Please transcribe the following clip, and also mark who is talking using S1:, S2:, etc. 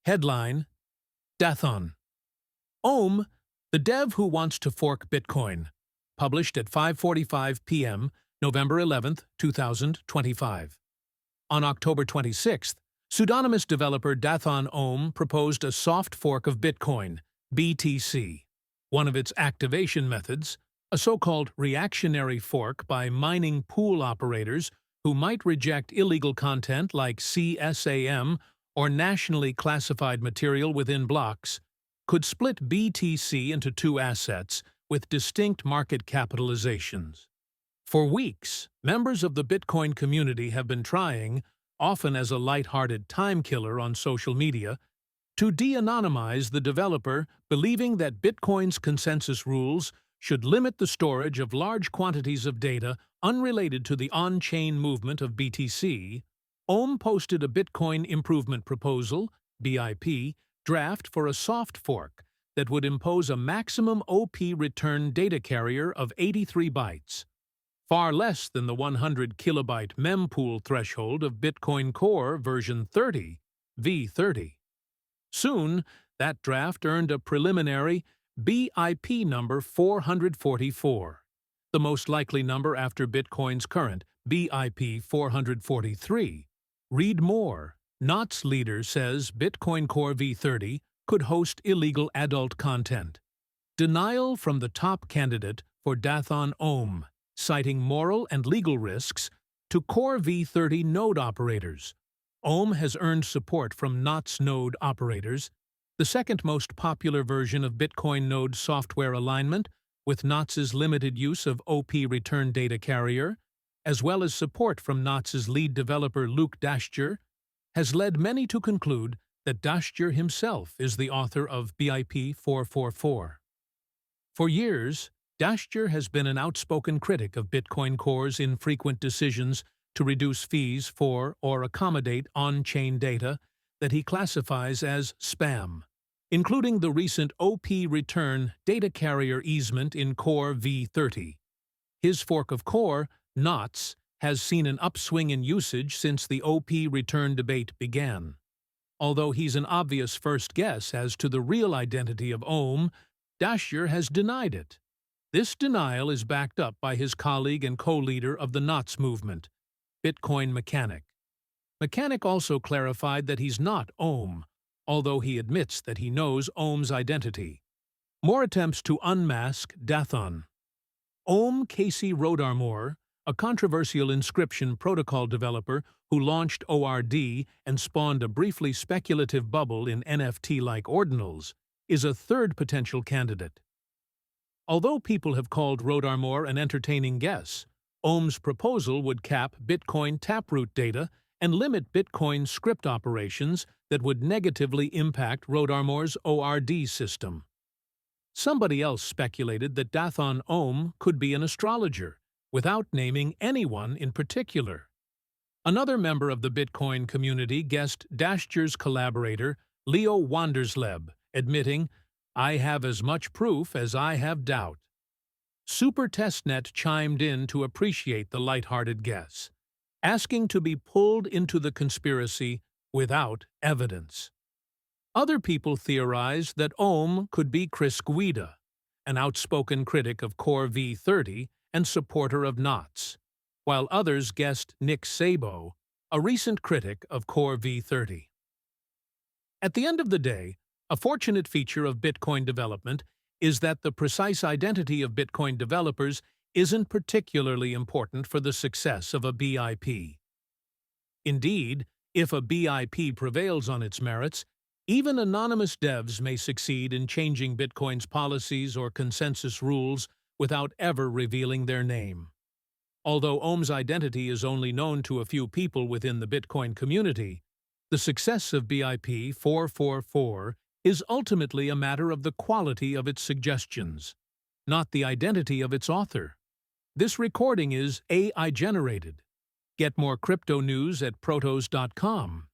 S1: Headline: Dathon Ohm, the dev who wants to fork Bitcoin. Published at 5:45 p.m., November 11, 2025. On October 26th, pseudonymous developer Dathon Ohm proposed a soft fork of Bitcoin, BTC. One of its activation methods, a so-called reactionary fork by mining pool operators who might reject illegal content like CSAM or nationally classified material within blocks, could split BTC into two assets with distinct market capitalizations. For weeks, members of the Bitcoin community have been trying, often as a lighthearted time killer on social media, to de-anonymize the developer, believing that Bitcoin's consensus rules should limit the storage of large quantities of data unrelated to the on-chain movement of BTC. Ohm posted a Bitcoin Improvement Proposal (BIP) draft for a soft fork that would impose a maximum OP return data carrier of 83 bytes, far less than the 100 kilobyte mempool threshold of Bitcoin Core version 30, v30. Soon, that draft earned a preliminary BIP number 444, the most likely number after Bitcoin's current BIP 443. Read more. Knott's leader says Bitcoin Core v30 could host illegal adult content. Denial from the top candidate for Dathon Ohm, citing moral and legal risks to Core v30 node operators. Ohm has earned support from Knott's node operators, the second most popular version of Bitcoin node software alignment, with Knott's limited use of OP return data carrier, as well as support from Knott's lead developer Luke Daschner, has led many to conclude that Daschner himself is the author of BIP 444. For years, Daschner has been an outspoken critic of Bitcoin Core's infrequent decisions to reduce fees for or accommodate on-chain data that he classifies as spam, including the recent OP return data carrier easement in Core v30. His fork of Core, Knott's, has seen an upswing in usage since the OP return debate began. Although he's an obvious first guess as to the real identity of Ohm, Daschner has denied it. This denial is backed up by his colleague and co-leader of the Knott's movement, Bitcoin Mechanic. Mechanic also clarified that he's not Ohm, although he admits that he knows Ohm's identity. More attempts to unmask Dathon. Ohm Casey Rodarmor, a controversial inscription protocol developer who launched ORD and spawned a briefly speculative bubble in NFT-like ordinals, is a third potential candidate. Although people have called Rodarmor an entertaining guess, Ohm's proposal would cap Bitcoin taproot data and limit Bitcoin script operations that would negatively impact Rodarmor's ORD system. Somebody else speculated that Dathon Ohm could be an astrologer, without naming anyone in particular. Another member of the Bitcoin community guessed Daschner's collaborator, Leo Wandersleb, admitting, "I have as much proof as I have doubt." Super Testnet chimed in to appreciate the lighthearted guess, asking to be pulled into the conspiracy without evidence. Other people theorized that Ohm could be Chris Guida, an outspoken critic of Core v30 and supporter of Knott's, while others guessed Nick Szabo, a recent critic of Core v30. At the end of the day, a fortunate feature of Bitcoin development is that the precise identity of Bitcoin developers isn't particularly important for the success of a BIP. Indeed, if a BIP prevails on its merits, even anonymous devs may succeed in changing Bitcoin's policies or consensus rules without ever revealing their name. Although Ohm's identity is only known to a few people within the Bitcoin community, the success of BIP 444 is ultimately a matter of the quality of its suggestions, not the identity of its author. This recording is AI-generated. Get more crypto news at protos.com.